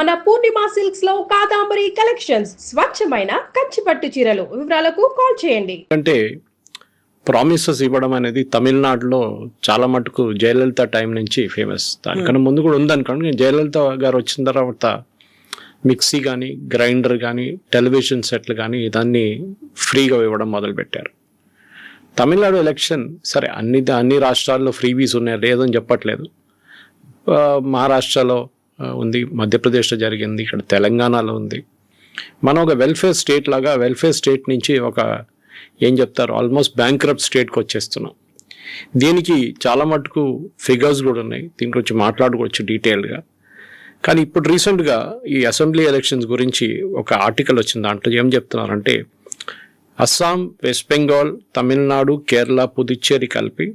మన పూర్ణిమ సిల్క్స్ లో కాదాంబరి కలెక్షన్స్ స్వచ్ఛమైన కంచి పట్టు చీరలు. వివరాలకు కాల్ చేయండి. అంటే ప్రామిసెస్ ఇవ్వడం అనేది తమిళనాడులో చాలా మటుకు జయలలిత టైం నుంచి ఫేమస్. దానికన్నా ముందు కూడా ఉందనుకోండి. జయలలిత గారు వచ్చిన తర్వాత మిక్సీ కానీ, గ్రైండర్ కానీ, టెలివిజన్ సెట్లు కానీ దాన్ని ఫ్రీగా ఇవ్వడం మొదలుపెట్టారు. తమిళనాడు ఎలక్షన్ సరే అన్ని రాష్ట్రాల్లో ఫ్రీబీస్ ఉన్నాయి, లేదని చెప్పట్లేదు. మహారాష్ట్రలో ఉంది, మధ్యప్రదేశ్లో జరిగింది, ఇక్కడ తెలంగాణలో ఉంది. మనం ఒక వెల్ఫేర్ స్టేట్ లాగా వెల్ఫేర్ స్టేట్ నుంచి ఒక ఏం చెప్తారు ఆల్మోస్ట్ బ్యాంక్రప్ట్ స్టేట్కి వచ్చేస్తున్నాం. దీనికి చాలా మటుకు ఫిగర్స్ కూడా ఉన్నాయి, దీని గురించి మాట్లాడుకోవచ్చు డీటెయిల్డ్గా. కానీ ఇప్పుడు రీసెంట్గా ఈ అసెంబ్లీ ఎలక్షన్స్ గురించి ఒక ఆర్టికల్ వచ్చింది. దాంట్లో ఏం చెప్తున్నారంటే అస్సాం, వెస్ట్ బెంగాల్, తమిళనాడు, కేరళ, పుదుచ్చేరి కలిపి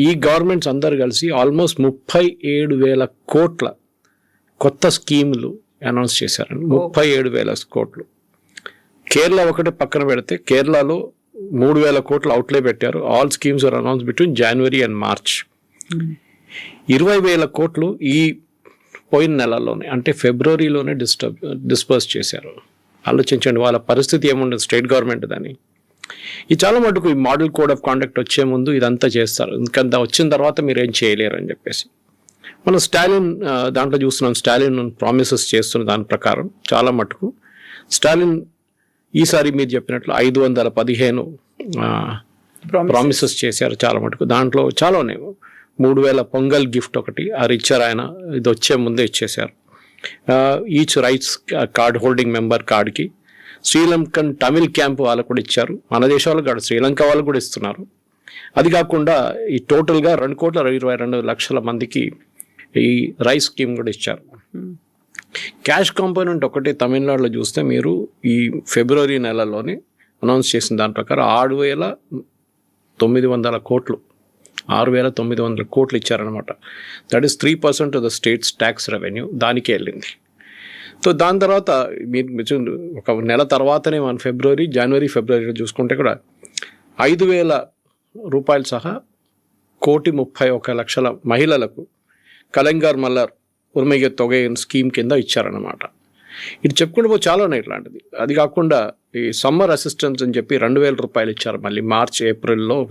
ఈ గవర్నమెంట్స్ అందరు కలిసి ఆల్మోస్ట్ 37,000 కోట్ల కొత్త స్కీములు అనౌన్స్ చేశారండి. 37,000 కోట్లు. కేరళ ఒకటి పక్కన పెడితే కేరళలో 3,000 కోట్లు అవుట్లే పెట్టారు. All schemes are announce between January and March. 20,000 కోట్లు ఈ పోయిన నెలలోనే అంటే ఫిబ్రవరిలోనే డిస్పర్స్ చేశారు. ఆలోచించండి వాళ్ళ పరిస్థితి ఏముండదు స్టేట్ గవర్నమెంట్ దాన్ని. ఇది చాలా మటుకు ఈ మోడల్ కోడ్ ఆఫ్ కాండక్ట్ వచ్చే ముందు ఇదంతా చేస్తారు, ఎందుకంటే వచ్చిన తర్వాత మీరు ఏం చేయలేరు అని చెప్పేసి. మనం స్టాలిన్ దాంట్లో చూస్తున్నాం, స్టాలిన్ ప్రామిసెస్ చేస్తున్న దాని ప్రకారం చాలా మటుకు స్టాలిన్ ఈసారి మీరు చెప్పినట్లు 515 ప్రామిసెస్ చేశారు చాలా మటుకు. దాంట్లో చాలా ఉన్నాయి. 3,000 పొంగల్ గిఫ్ట్ ఒకటి అది ఇచ్చారు ఆయన, ఇది వచ్చే ముందే ఇచ్చేశారు. Each rights card holding member కార్డ్కి శ్రీలంకన్ తమిళ్ క్యాంప్ వాళ్ళకు కూడా ఇచ్చారు. మన దేశాలకు కాదు, శ్రీలంక వాళ్ళు కూడా ఇస్తున్నారు. అది కాకుండా ఈ టోటల్గా 2,22,00,000 మందికి ఈ రైస్ స్కీమ్ కూడా ఇచ్చారు. క్యాష్ కాంపోనెంట్ ఒకటి తమిళనాడులో చూస్తే మీరు ఈ ఫిబ్రవరి నెలలోనే అనౌన్స్ చేసిన దాని ప్రకారం 6,900 కోట్లు 6,900 కోట్లు ఇచ్చారనమాట. That is 3% of the states tax revenue దానికే వెళ్ళింది. సో దాని తర్వాత మీరు ఒక నెల తర్వాతనే మన జనవరి ఫిబ్రవరిలో చూసుకుంటే కూడా 5,000 రూపాయలు సహా 1,31,00,000 మహిళలకు కలంగార్ మల్లర్ ఉర్మిగ తొగై స్కీమ్ కింద ఇచ్చారనమాట. ఇది చెప్పుకుంటే చాలా ఉన్నాయి ఇట్లాంటిది. అది కాకుండా ఈ సమ్మర్ అసిస్టెన్స్ అని చెప్పి 2,000 రూపాయలు ఇచ్చారు మళ్ళీ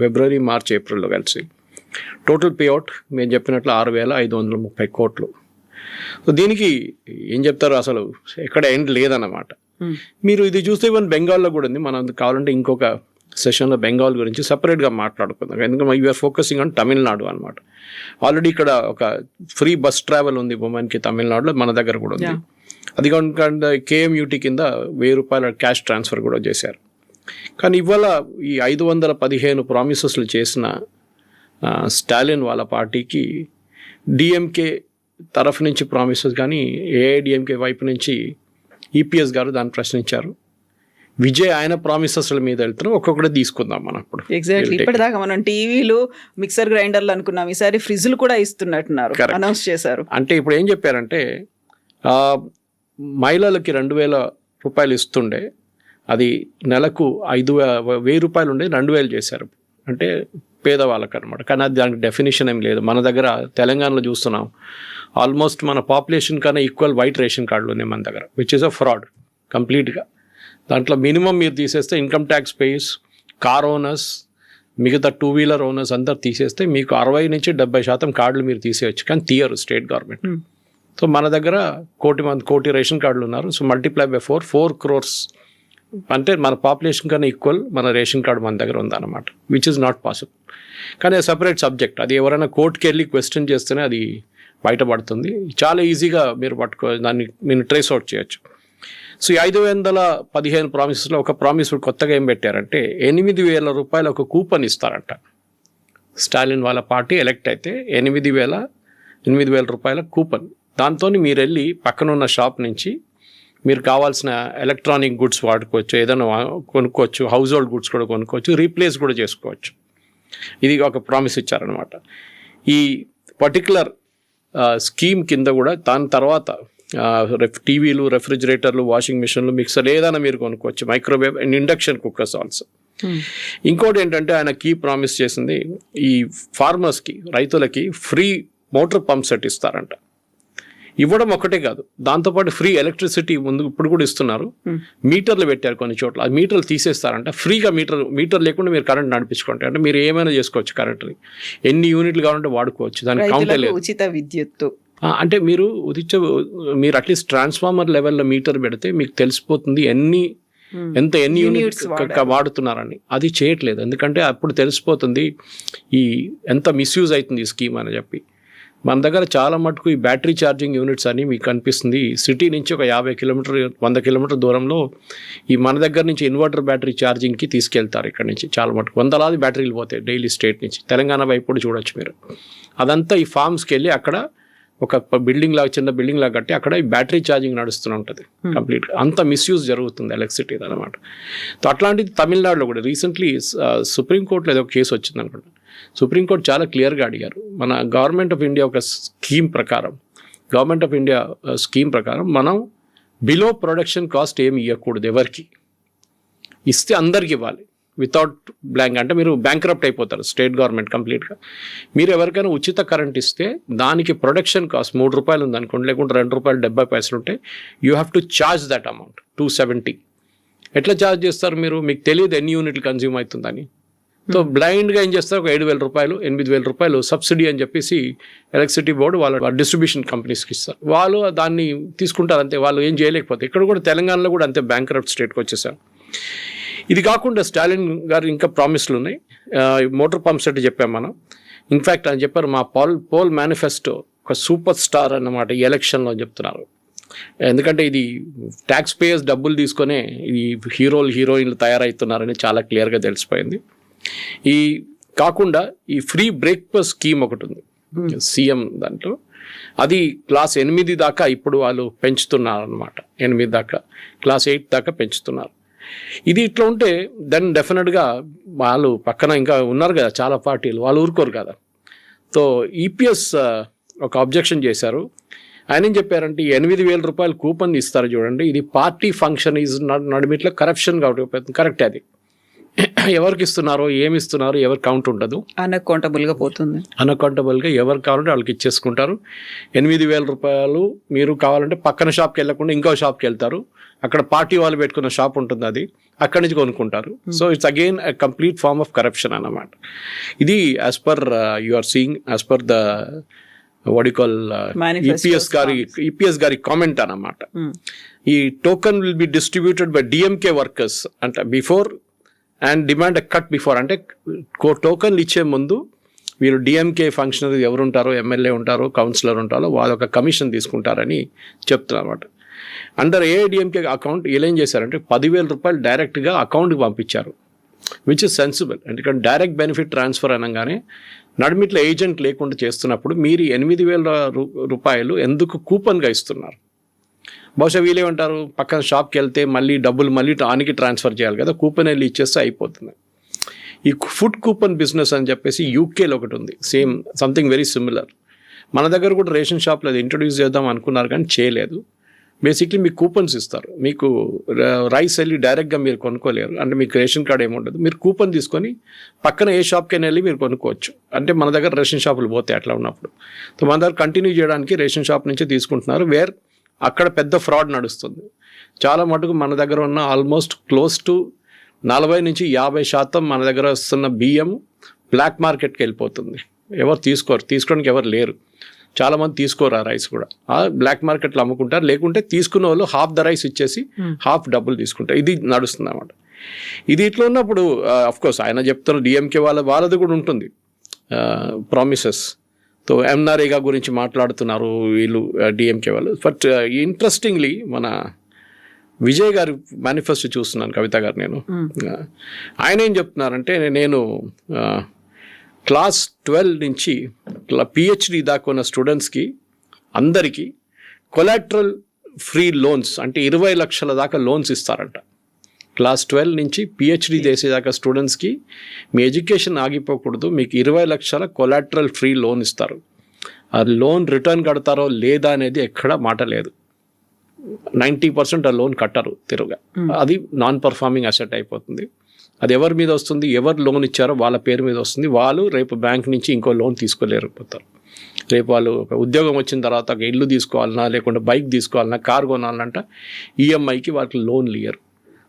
ఫిబ్రవరి మార్చ్ ఏప్రిల్లో కలిసి. టోటల్ పేఅవుట్ మేము చెప్పినట్లు 6,530 కోట్లు. సో దీనికి ఏం చెప్తారు అసలు ఎక్కడ ఎండ్ లేదన్నమాట. మీరు ఇది చూస్తే ఈవెన్ బెంగాల్లో కూడా ఉంది. మనం కావాలంటే ఇంకొక సెషన్లో బెంగాల్ గురించి సపరేట్గా మాట్లాడుకుందాం, ఎందుకంటే యూఆర్ ఫోకసింగ్ ఆన్ తమిళనాడు అనమాట. ఆల్రెడీ ఇక్కడ ఒక ఫ్రీ బస్ ట్రావెల్ ఉంది ఉమెన్కి తమిళనాడులో, మన దగ్గర కూడా ఉంది. అది కాకుండా KMUT కింద 1,000 రూపాయల క్యాష్ ట్రాన్స్ఫర్ కూడా చేశారు. కానీ ఇవాళ ఈ 515 ప్రామిసెస్లు చేసిన స్టాలిన్ వాళ్ళ పార్టీకి DMK తరఫు నుంచి ప్రామిసెస్ కానీ AIDMK వైపు నుంచి EPS గారు దాన్ని ప్రశ్నించారు. విజయ్ ఆయన ప్రామిసెస్ల మీద వెళ్తున్నాం, ఒక్కొక్కటి తీసుకుందాం మనం. ఇప్పుడు ఎగ్జాక్ట్లీ ఇప్పటిదాకా మనం టీవీలు, మిక్సర్ గ్రైండర్లు అనుకున్నాం, ఈసారి ఫ్రిడ్జ్లు కూడా ఇస్తున్నట్టున్నారు, అనౌన్స్ చేశారు. అంటే ఇప్పుడు ఏం చెప్పారంటే మహిళలకి 2,000 రూపాయలు ఇస్తుండే, అది నెలకు 1,000 రూపాయలు ఉండే 2,000 చేశారు. అంటే పేదవాళ్ళకి అనమాట. కానీ అది దానికి డెఫినేషన్ ఏం లేదు. మన దగ్గర తెలంగాణలో చూస్తున్నాం ఆల్మోస్ట్ మన పాపులేషన్ కన్నా ఈక్వల్ వైట్ రేషన్ కార్డులు ఉన్నాయి మన దగ్గర, విచ్ ఇస్ అ ఫ్రాడ్ కంప్లీట్గా. దాంట్లో మినిమం మీరు తీసేస్తే income tax payers, car owners, మిగతా 2 వీలర్ ఓనర్స్ అందరు తీసేస్తే మీకు 60 నుంచి 70% కార్డులు మీరు తీసేయచ్చు, కానీ తీయరు స్టేట్ గవర్నమెంట్. సో మన దగ్గర 1,000,000 కోటి రేషన్ కార్డులు ఉన్నారు. సో మల్టిప్లై బై 4 crores అంటే మన పాపులేషన్ కన్నా ఈక్వల్ మన రేషన్ కార్డు మన దగ్గర ఉందన్నమాట, విచ్ ఇస్ నాట్ పాసిబుల్. కానీ సపరేట్ సబ్జెక్ట్. అది ఎవరైనా కోర్టుకి వెళ్ళి క్వశ్చన్ చేస్తేనే అది బయటపడుతుంది. చాలా ఈజీగా మీరు దాన్ని మీరు ట్రేస్ అవుట్ చేయొచ్చు. సో 515 ప్రామిసెస్లో ఒక ప్రామిస్ కొత్తగా ఏం పెట్టారంటే 8,000 రూపాయలు ఒక కూపన్ ఇస్తారంట. స్టాలిన్ వాళ్ళ పార్టీ ఎలక్ట్ అయితే 8,000 రూపాయల కూపన్. దాంతో మీరు వెళ్ళి పక్కన ఉన్న షాప్ నుంచి మీరు కావాల్సిన ఎలక్ట్రానిక్ గుడ్స్ వాడుకోవచ్చు, ఏదైనా కొనుక్కోవచ్చు, హౌస్ హోల్డ్ గుడ్స్ కూడా కొనుక్కోవచ్చు, రీప్లేస్ కూడా చేసుకోవచ్చు. ఇది ఒక ప్రామిస్ ఇచ్చారనమాట. ఈ పర్టికులర్ స్కీమ్ కింద కూడా దాని తర్వాత టీవీలు, రెఫ్రిజిరేటర్లు, వాషింగ్ మిషన్లు, మిక్సర్లు ఏదైనా మీరు కొనుక్కోవచ్చు, microwave and induction cookers also. ఇంకోటి ఏంటంటే ఆయన కీ ప్రామిస్ చేసింది ఈ ఫార్మర్స్కి, రైతులకి ఫ్రీ మోటార్ పంప్ సెట్ ఇస్తారంట. ఇవ్వడం ఒకటే కాదు, దాంతోపాటు ఫ్రీ ఎలక్ట్రిసిటీ ముందు ఇప్పుడు కూడా ఇస్తున్నారు. మీటర్లు పెట్టారు కొన్ని చోట్ల, ఆ మీటర్లు తీసేస్తారంట. ఫ్రీగా మీటర్ లేకుండా మీరు కరెంట్ నడిపించుకోండి, అంటే మీరు ఏమైనా చేసుకోవచ్చు కరెంట్ని, ఎన్ని యూనిట్లు కావాలంటే వాడుకోవచ్చు, దానికి కౌంటే లేదు. ఉచిత విద్యుత్తు అంటే మీరు మీరు అట్లీస్ట్ ట్రాన్స్ఫార్మర్ లెవెల్లో మీటర్ పెడితే మీకు తెలిసిపోతుంది ఎన్ని యూనిట్స్ వాడుతున్నారని. అది చేయట్లేదు, ఎందుకంటే అప్పుడు తెలిసిపోతుంది ఈ ఎంత మిస్యూజ్ అవుతుంది ఈ స్కీమ్ అని చెప్పి. మన దగ్గర చాలా మటుకు ఈ బ్యాటరీ ఛార్జింగ్ యూనిట్స్ అని మీకు కనిపిస్తుంది. సిటీ నుంచి ఒక 50 కిలోమీటర్ 100 కిలోమీటర్ దూరంలో ఈ మన దగ్గర నుంచి ఇన్వర్టర్ బ్యాటరీ ఛార్జింగ్కి తీసుకెళ్తారు. ఇక్కడ నుంచి చాలా మటుకు వందలాది బ్యాటరీలు పోతాయి డైలీ స్టేట్ నుంచి. తెలంగాణ వైపు కూడా చూడొచ్చు మీరు. అదంతా ఈ ఫార్మ్స్కి వెళ్ళి అక్కడ ఒక బిల్డింగ్ లాగా, చిన్న బిల్డింగ్ లాగా కట్టి అక్కడ ఈ బ్యాటరీ ఛార్జింగ్ నడుస్తూ ఉంటుంది కంప్లీట్గా. అంత మిస్యూజ్ జరుగుతుంది ఎలక్ట్రిసిటీ అనమాట. సో అట్లాంటిది తమిళనాడులో కూడా రీసెంట్లీ సుప్రీంకోర్టులో ఏదో ఒక కేసు వచ్చింది అనుకుంటా. సుప్రీంకోర్టు చాలా క్లియర్గా అడిగారు, మన గవర్నమెంట్ ఆఫ్ ఇండియా ఒక స్కీమ్ ప్రకారం మనం బిలో ప్రొడక్షన్ కాస్ట్ ఏమి ఇవ్వకూడదు, ఎవరికి ఇస్తే అందరికి ఇవ్వాలి వితౌట్ బ్లాంక్. అంటే మీరు బ్యాంక్రప్ట్ అయిపోతారు స్టేట్ గవర్నమెంట్ కంప్లీట్గా. మీరు ఎవరికైనా ఉచిత కరెంట్ ఇస్తే దానికి ప్రొడక్షన్ కాస్ట్ 3 రూపాయలు ఉందనుకోండి, లేకుంటే 2 రూపాయలు 70 పైసలు ఉంటే you have to charge that amount 270. ఎట్లా ఛార్జ్ చేస్తారు మీరు? మీకు తెలియదు ఎన్ని యూనిట్లు కన్జ్యూమ్ అవుతుందని. సో బ్లైండ్గా ఏం చేస్తారు, ఒక 7,000 రూపాయలు 8,000 రూపాయలు సబ్సిడీ అని చెప్పేసి ఎలక్ట్రిసిటీ బోర్డు వాళ్ళ డిస్ట్రిబ్యూషన్ కంపెనీస్కి ఇస్తారు. వాళ్ళు దాన్ని తీసుకుంటారు అంతే, వాళ్ళు ఏం చేయలేకపోతే. ఇక్కడ కూడా తెలంగాణలో కూడా అంతే బ్యాంక్రప్ట్ స్టేట్కి వచ్చేసారు. ఇది కాకుండా స్టాలిన్ గారు ఇంకా ప్రామిస్లు ఉన్నాయి. మోటార్ పంప్ సెట్ చెప్పాం మనం. ఇన్ఫ్యాక్ట్ ఆయన చెప్పారు, మా పోల్ మేనిఫెస్టో ఒక సూపర్ స్టార్ అన్నమాట ఈ ఎలక్షన్లో చెప్తున్నారు. ఎందుకంటే ఇది ట్యాక్స్ పేయర్స్ డబ్బులు తీసుకొనే ఈ హీరోయిన్లు తయారవుతున్నారని చాలా క్లియర్గా తెలిసిపోయింది. ఈ కాకుండా ఈ ఫ్రీ బ్రేక్ఫాస్ట్ స్కీమ్ ఒకటి ఉంది సీఎం దాంట్లో, అది క్లాస్ 8 దాకా ఇప్పుడు వాళ్ళు పెంచుతున్నారు అనమాట. 8 దాకా, క్లాస్ 8 దాకా పెంచుతున్నారు. ఇది ఇట్లా ఉంటే దెన్ డెఫినెట్గా వాళ్ళు పక్కన ఇంకా ఉన్నారు కదా చాలా పార్టీలు, వాళ్ళు ఊరుకోరు కదా. సో ఈపీఎస్ ఒక అబ్జెక్షన్ చేశారు. ఆయన ఏం చెప్పారంటే, 8,000 రూపాయలు కూపన్ ఇస్తారు చూడండి, ఇది పార్టీ ఫంక్షన్ ఈజ్ నడిమిట్లో కరప్షన్ కాబట్టి కరెక్ట్. అది ఎవరికి ఇస్తున్నారో ఏమి ఇస్తున్నారో ఎవరు కౌంట్ ఉండదు, అన్అకౌంటబుల్గా పోతుంది. అన్అకౌంటబుల్గా ఎవరు కావాలంటే వాళ్ళకి ఇచ్చేసుకుంటారు. 8,000 రూపాయలు మీరు కావాలంటే పక్కన షాప్కి వెళ్ళకుండా ఇంకో షాప్కి వెళ్తారు, అక్కడ పార్టీ వాళ్ళు పెట్టుకున్న షాప్ ఉంటుంది, అది అక్కడి నుంచి కొనుక్కుంటారు. So it's again a complete form of corruption అన్నమాట. ఇది as per you are seeing as per the EPS గారి కామెంట్ అన్నమాట. ఈ token will be distributed by DMK workers అంటే before and demand a cut before. అంటే టోకన్లు ఇచ్చే ముందు వీరు డిఎంకే ఫంక్షనరీ ఎవరు ఉంటారో, ఎమ్మెల్యే ఉంటారో, కౌన్సిలర్ ఉంటారో వాళ్ళు ఒక కమిషన్ తీసుకుంటారని చెప్తున్నారు అన్నమాట. అండర్ ఏఐడిఎంకే అకౌంట్ వీళ్ళు ఏం చేశారంటే 10,000 రూపాయలు డైరెక్ట్గా అకౌంట్కి పంపించారు, విచ్ ఇస్ సెన్సిబుల్. ఎందుకంటే డైరెక్ట్ బెనిఫిట్ ట్రాన్స్ఫర్ అనగానే నడిమిట్లో ఏజెంట్ లేకుండా చేస్తున్నప్పుడు మీరు 8,000 రూపాయలు ఎందుకు కూపన్గా ఇస్తున్నారు? బహుశా వీళ్ళేమంటారు, పక్కన షాప్కి వెళ్తే మళ్ళీ డబ్బులు ఆనికి ట్రాన్స్ఫర్ చేయాలి కదా, కూపన్ వెళ్ళి ఇచ్చేస్తే అయిపోతుంది. ఈ ఫుడ్ కూపన్ బిజినెస్ అని చెప్పేసి యూకేలో ఒకటి ఉంది, సేమ్ సంథింగ్ వెరీ సిమిలర్. మన దగ్గర కూడా రేషన్ షాప్లో అది ఇంట్రొడ్యూస్ చేద్దాం అనుకున్నారు కానీ చేయలేదు. బేసిక్లీ మీకు కూపన్స్ ఇస్తారు, మీకు రైస్ వెళ్ళి డైరెక్ట్గా మీరు కొనుక్కోలేరు, అంటే మీకు రేషన్ కార్డ్ ఏముండదు, మీరు కూపన్ తీసుకొని పక్కన ఏ షాప్కైనా వెళ్ళి మీరు కొనుక్కోవచ్చు. అంటే మన దగ్గర రేషన్ షాపులు పోతాయి అట్లా ఉన్నప్పుడు. సో మన దగ్గర కంటిన్యూ చేయడానికి రేషన్ షాప్ నుంచి తీసుకుంటున్నారు, వేర్ అక్కడ పెద్ద ఫ్రాడ్ నడుస్తుంది. చాలా మటుకు మన దగ్గర ఉన్న ఆల్మోస్ట్ క్లోజ్ టు 40-50% మన దగ్గర వస్తున్న బియ్యం బ్లాక్ మార్కెట్కి వెళ్ళిపోతుంది. ఎవరు తీసుకోవడానికి ఎవరు లేరు, చాలామంది తీసుకోరు ఆ రైస్ కూడా. ఆ బ్లాక్ మార్కెట్లో అమ్ముకుంటారు, లేకుంటే తీసుకున్న వాళ్ళు హాఫ్ ద రైస్ ఇచ్చేసి హాఫ్ డబ్బులు తీసుకుంటారు. ఇది నడుస్తుంది అన్నమాట. ఇది ఇట్లా ఉన్నప్పుడు అఫ్కోర్స్ ఆయన చెప్తారు డిఎంకే వాళ్ళది కూడా ఉంటుంది ప్రామిసెస్. సో ఎంనారేగా గురించి మాట్లాడుతున్నారు వీళ్ళు డిఎంకే వాళ్ళు. బట్ ఇంట్రెస్టింగ్లీ మన విజయ్ గారి మేనిఫెస్టో చూస్తున్నాను, కవిత గారు. ఆయన ఏం చెప్తున్నారంటే, నేను క్లాస్ 12 నుంచి పిహెచ్డి దాకా ఉన్న స్టూడెంట్స్కి అందరికీ కొలాటరల్ ఫ్రీ లోన్స్ అంటే 20 లక్షల దాకా లోన్స్ ఇస్తారంట. క్లాస్ 12 నుంచి పిహెచ్డి చేసేదాకా స్టూడెంట్స్కి మీ ఎడ్యుకేషన్ ఆగిపోకూడదు, మీకు 20 లక్షల కొలాటరల్ ఫ్రీ లోన్ ఇస్తారు. ఆ లోన్ రిటర్న్ కడతారో లేదా అనేది ఎక్కడ మాట లేదు. 90% ఆ లోన్ కట్టరు తిరుగా, అది నాన్ పర్ఫార్మింగ్ అసెట్ అయిపోతుంది. అది ఎవరి మీద వస్తుంది, ఎవరు లోన్ ఇచ్చారో వాళ్ళ పేరు మీద వస్తుంది. వాళ్ళు రేపు బ్యాంక్ నుంచి ఇంకో లోన్ తీసుకోలేకపోతారు. రేపు వాళ్ళు ఒక ఉద్యోగం వచ్చిన తర్వాత ఒక ఇల్లు తీసుకోవాలన్నా, లేకుంటే బైక్ తీసుకోవాలన్నా, కార్ కొనాలంట ఈఎంఐకి వాళ్ళకి లోన్లు ఇయ్యరు.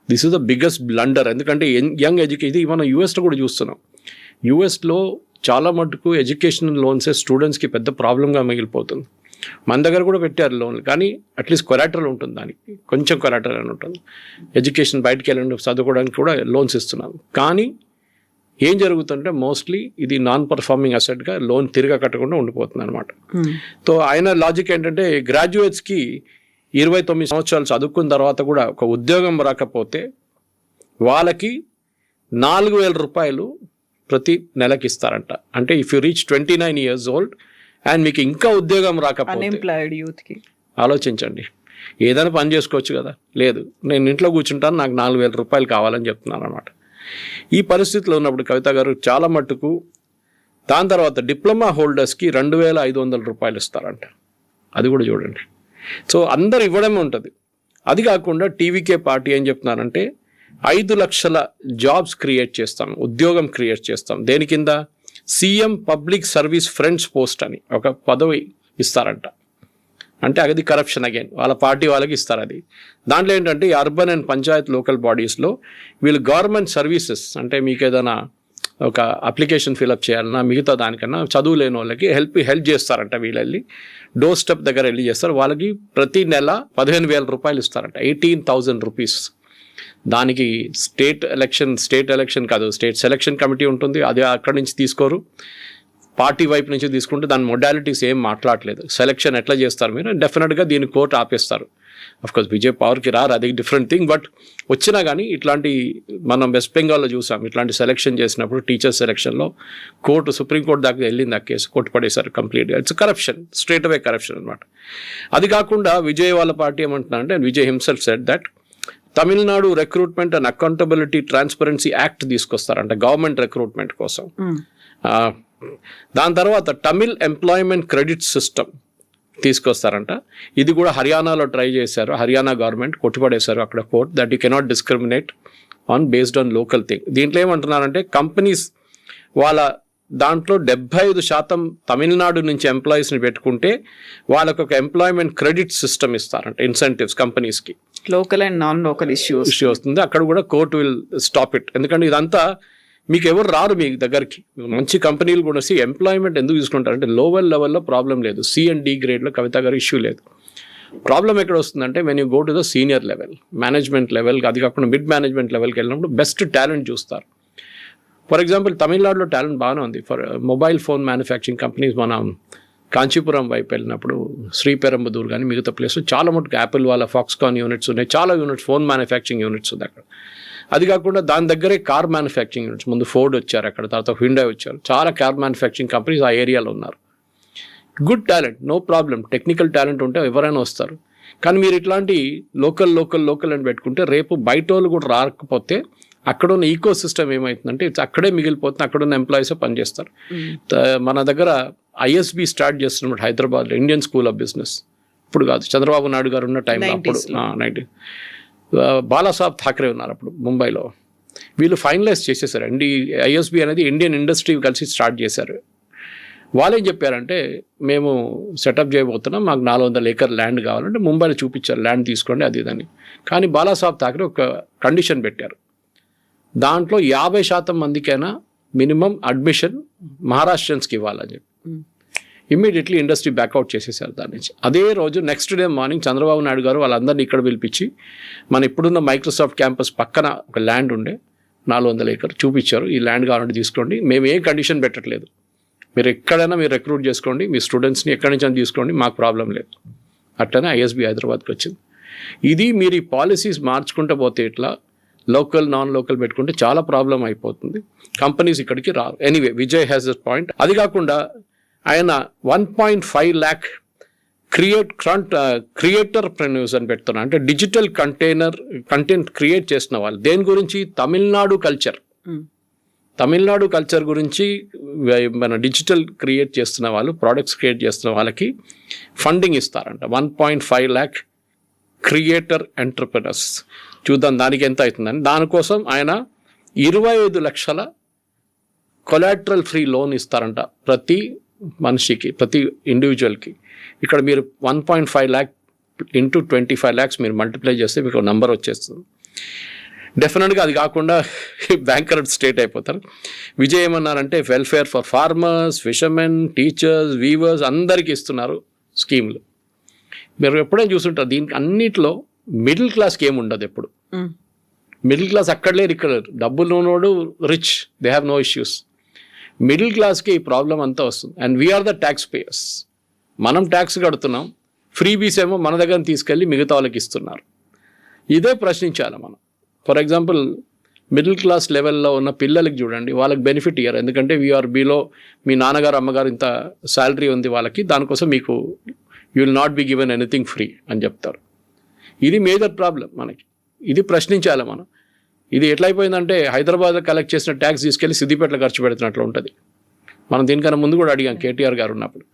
This is the biggest blunder. ఎందుకంటే యంగ్ ఎడ్యుకేషన్, ఇది మనం యూఎస్లో కూడా చూస్తున్నాం. యూఎస్లో చాలా మటుకు ఎడ్యుకేషనల్ లోన్సే స్టూడెంట్స్కి పెద్ద ప్రాబ్లంగా మిగిలిపోతుంది. మన దగ్గర కూడా పెట్టారు లోన్లు, కానీ అట్లీస్ట్ కొలాటరల్ ఉంటుంది, దానికి కొంచెం కొలాటరల్ అని ఉంటుంది. ఎడ్యుకేషన్ బయటికి వెళ్ళండి చదువుకోవడానికి కూడా లోన్స్ ఇస్తున్నాం. కానీ ఏం జరుగుతుంటే మోస్ట్లీ ఇది నాన్ పర్ఫార్మింగ్ అసెట్గా లోన్ తిరిగా కట్టకుండా ఉండిపోతుంది అనమాట. సో ఆయన లాజిక్ ఏంటంటే గ్రాడ్యుయేట్స్కి 29 సంవత్సరాలు చదువుకున్న తర్వాత కూడా ఒక ఉద్యోగం రాకపోతే వాళ్ళకి 4,000 రూపాయలు ప్రతి నెలకి ఇస్తారంట. అంటే if you reach 29 years old and మీకు ఇంకా ఉద్యోగం రాకపోతే, అన్ఎంప్లాయిడ్ యూత్కి ఆలోచించండి, ఏదైనా పని చేసుకోవచ్చు కదా. లేదు, నేను ఇంట్లో కూర్చుంటాను, నాకు 4,000 రూపాయలు కావాలని చెప్తున్నాను అనమాట. ఈ పరిస్థితిలో ఉన్నప్పుడు కవిత గారు చాలా మట్టుకు దాని తర్వాత డిప్లొమా హోల్డర్స్కి 2,500 రూపాయలు ఇస్తారంట. అది కూడా చూడండి. సో అందరు ఇవ్వడమే ఉంటుంది. అది కాకుండా టీవీకే పార్టీ ఏం చెప్తున్నారంటే 5 లక్షల జాబ్స్ క్రియేట్ చేస్తాం, ఉద్యోగం క్రియేట్ చేస్తాం. దేని కింద? CM public service friends post అని ఒక పదవి ఇస్తారంట. అంటే అది కరప్షన్ అగైన్, వాళ్ళ పార్టీ వాళ్ళకి ఇస్తారు. అది దాంట్లో ఏంటంటే అర్బన్ అండ్ పంచాయత్ లోకల్ బాడీస్లో వీళ్ళు గవర్నమెంట్ సర్వీసెస్, అంటే మీకు ఏదైనా ఒక అప్లికేషన్ ఫిలప్ చేయాలన్నా మిగతా దానికన్నా చదువు లేని వాళ్ళకి హెల్ప్ చేస్తారంట. వీళ్ళు వెళ్ళి డోర్ స్టెప్ దగ్గర వెళ్ళి చేస్తారు. వాళ్ళకి ప్రతి నెల 15,000 రూపాయలు ఇస్తారంట, 18,000 రూపీస్. దానికి స్టేట్ ఎలక్షన్ కాదు, స్టేట్ సెలక్షన్ కమిటీ ఉంటుంది, అది అక్కడి నుంచి తీసుకోరు. పార్టీ వైపు నుంచి తీసుకుంటే దాని మొడాలిటీస్ ఏం మాట్లాడలేదు. సెలక్షన్ ఎట్లా చేస్తారు మీరు? డెఫినెట్గా దీన్ని కోర్టు ఆపేస్తారు. అఫ్కోర్స్ బీజేపీ పవర్కి రారు, అది డిఫరెంట్ థింగ్. బట్ వచ్చినా కానీ ఇట్లాంటి మనం వెస్ట్ బెంగాల్లో చూసాం, ఇట్లాంటి సెలక్షన్ చేసినప్పుడు టీచర్ సెలక్షన్లో కోర్టు, సుప్రీంకోర్టు దాకా వెళ్ళింది ఆ కేసు, కొట్టుపడేశారు కంప్లీట్గా. It's corruption, straight away corruption అనమాట. అది కాకుండా విజయ్ వాళ్ళ పార్టీ ఏమంటున్నారంటే, Vijay himself said that Tamil Nadu recruitment and accountability transparency act తీసుకొస్తారంట గవర్నమెంట్ రిక్రూట్మెంట్ కోసం. దాని తర్వాత తమిళ్ ఎంప్లాయ్మెంట్ క్రెడిట్ సిస్టమ్ తీసుకొస్తారంట. ఇది కూడా హర్యానాలో ట్రై చేశారు, హర్యానా గవర్నమెంట్ కొట్టుపడేశారు అక్కడ court, that you cannot discriminate on based on local thing. దీంట్లో ఏమంటున్నారంటే కంపెనీస్ వాళ్ళ దాంట్లో 75% తమిళనాడు నుంచి ఎంప్లాయీస్ని పెట్టుకుంటే వాళ్ళకు ఒక ఎంప్లాయ్మెంట్ క్రెడిట్ సిస్టమ్ ఇస్తారంట, ఇన్సెంటివ్స్ కంపెనీస్కి. Local and non local issue వస్తుంది. అక్కడ కూడా కోర్టు విల్ స్టాప్ ఇట్. ఎందుకంటే ఇదంతా మీకు ఎవరు రారు మీ దగ్గరికి. మంచి కంపెనీలు కూడా ఎంప్లాయ్మెంట్ ఎందుకు తీసుకుంటారంటే లోవర్ లెవెల్లో ప్రాబ్లం లేదు, C and D గ్రేడ్లో కవిత గారు ఇష్యూ లేదు. ప్రాబ్లం ఎక్కడ వస్తుందంటే when you go to the senior level, management level, అది కాకుండా మిడ్ మేనేజ్మెంట్ లెవెల్కి వెళ్ళినప్పుడు బెస్ట్ టాలెంట్ చూస్తారు. ఫర్ ఎగ్జాంపుల్ తమిళనాడులో టాలెంట్ బాగానే ఉంది. For mobile phone manufacturing companies మనం కాంచీపురం వైపు వెళ్ళినప్పుడు, శ్రీపెరంబదూర్ కానీ మిగతా ప్లేస్లో చాలా మటుకు యాపిల్ వాళ్ళ ఫాక్స్కాన్ యూనిట్స్ ఉన్నాయి, చాలా యూనిట్స్ ఫోన్ మ్యానుఫ్యాక్చరింగ్ యూనిట్స్ ఉంది అక్కడ. అది కాకుండా దాని దగ్గరే కార్ మ్యానుఫ్యాక్చరింగ్ యూనిట్స్, ముందు ఫోర్డ్ వచ్చారు అక్కడ, తర్వాత హ్యుండై వచ్చారు, చాలా కార్ మ్యానుఫ్యాక్చరింగ్ కంపెనీస్ ఆ ఏరియాలో ఉన్నారు. Good talent, no problem, technical talent ఉంటే ఎవరైనా వస్తారు. కానీ మీరు ఇట్లాంటి లోకల్ అని పెట్టుకుంటే రేపు బయట వాళ్ళు కూడా రాకపోతే అక్కడ ఉన్న ఈకో సిస్టమ్ ఏమవుతుందంటే అక్కడే మిగిలిపోతుంది, అక్కడ ఉన్న ఎంప్లాయీసే పనిచేస్తారు. మన దగ్గర ISB స్టార్ట్ చేస్తున్నప్పుడు హైదరాబాద్లో ఇండియన్ స్కూల్ ఆఫ్ బిజినెస్, ఇప్పుడు కాదు చంద్రబాబు నాయుడు గారు ఉన్న టైంలో, అప్పుడు 90 బాలాసాహెబ్ ఠాక్రే ఉన్నారు అప్పుడు ముంబైలో. వీళ్ళు ఫైనలైజ్ చేసేసారు. ISB అనేది ఇండియన్ ఇండస్ట్రీ కలిసి స్టార్ట్ చేశారు. వాళ్ళేం చెప్పారంటే మేము సెటప్ చేయబోతున్నాం, మాకు 400 acre ల్యాండ్ కావాలంటే ముంబైలో చూపించారు, ల్యాండ్ తీసుకోండి అది ఇదని. కానీ బాలాసాహెబ్ ఠాక్రే ఒక కండిషన్ పెట్టారు, దాంట్లో 50% మందికైనా మినిమం అడ్మిషన్ మహారాష్ట్రన్స్కి ఇవ్వాలని చెప్పి. ఇమ్మీడియట్లీ ఇండస్ట్రీ బ్యాక్అవుట్ చేసేసారు దాని నుంచి. అదే రోజు next day morning Chandrababu Naidu గారు వాళ్ళందరినీ ఇక్కడ పిలిపించి మన ఇప్పుడున్న మైక్రోసాఫ్ట్ క్యాంపస్ పక్కన ఒక ల్యాండ్ ఉండే 400 acre చూపించారు, ఈ ల్యాండ్ కావాలంటే తీసుకోండి, మేము ఏ కండిషన్ పెట్టట్లేదు, మీరు ఎక్కడైనా మీరు రిక్రూట్ చేసుకోండి, మీ స్టూడెంట్స్ని ఎక్కడి నుంచి తీసుకోండి, మాకు ప్రాబ్లం లేదు. అట్లనే ISB హైదరాబాద్కి వచ్చింది. ఇది మీరు ఈ పాలసీస్ మార్చుకుంటూ పోతే ఇట్లా లోకల్ నాన్ లోకల్ పెట్టుకుంటే చాలా ప్రాబ్లం అయిపోతుంది, కంపెనీస్ ఇక్కడికి రావు. Anyway Vijay has the point. అది కాకుండా ఆయన 1.5 lakh క్రియేటర్ ప్రెన్యూస్ అని పెడుతున్నా, అంటే డిజిటల్ కంటెంట్ క్రియేట్ చేసిన వాళ్ళు. దేని గురించి? తమిళనాడు కల్చర్ గురించి మన డిజిటల్ క్రియేట్ చేస్తున్న వాళ్ళు, ప్రోడక్ట్స్ క్రియేట్ చేస్తున్న వాళ్ళకి ఫండింగ్ ఇస్తారంట. 1.5 lakh క్రియేటర్ ఎంటర్ప్రెనర్స్. చూద్దాం దానికి ఎంత అవుతుందని. దానికోసం ఆయన 25 లక్షల కొలాటరల్ ఫ్రీ లోన్ ఇస్తారంట ప్రతి మనిషికి, ప్రతి ఇండివిజువల్కి. ఇక్కడ మీరు 1.5 lakh ఇంటూ 25 lakhs మీరు మల్టిప్లై చేస్తే మీకు నంబర్ వచ్చేస్తుంది. డెఫినెట్గా అది కాకుండా బ్యాంకరప్ట్ స్టేట్ అయిపోతారు. విజయ్ ఏమన్నారంటే welfare for farmers, fishermen, teachers, weavers అందరికీ ఇస్తున్నారు స్కీములు. మీరు ఎప్పుడైనా చూస్తుంటారు దీనికి అన్నిట్లో మిడిల్ క్లాస్కి ఏమి ఉండదు. ఎప్పుడు మిడిల్ క్లాస్ అక్కడ లేరు, ఇక్కడ డబ్బులు ఉన్నోడు rich, they have no issues. Middle క్లాస్కి ఈ ప్రాబ్లం అంతా వస్తుంది. And we are the tax payers. మనం ట్యాక్స్ కడుతున్నాం, ఫ్రీబీస్ ఏమో మన దగ్గర తీసుకెళ్ళి మిగతా వాళ్ళకి ఇస్తున్నారు. ఇదే ప్రశ్నించాలి మనం. ఫర్ ఎగ్జాంపుల్ మిడిల్ క్లాస్ లెవెల్లో ఉన్న పిల్లలకి చూడండి, వాళ్ళకి బెనిఫిట్ ఇయ్యారు. ఎందుకంటే వీఆర్బీలో మీ నాన్నగారు అమ్మగారు ఇంత శాలరీ ఉంది వాళ్ళకి, దానికోసం మీకు you will not be given anything free అని చెప్తారు. ఇది మేజర్ ప్రాబ్లం మనకి. ఇది ప్రశ్నించాలి మనం. ఇది ఎట్లయిపోయిందంటే హైదరాబాద్ కలెక్ట్ చేసిన ట్యాక్స్ తీసుకెళ్ళి సిద్దిపేటలో ఖర్చు పెడుతున్నట్లు ఉంటుంది. మనం దీనికన్నా ముందు కూడా అడిగాం కేటీఆర్ గారు ఉన్నప్పుడు.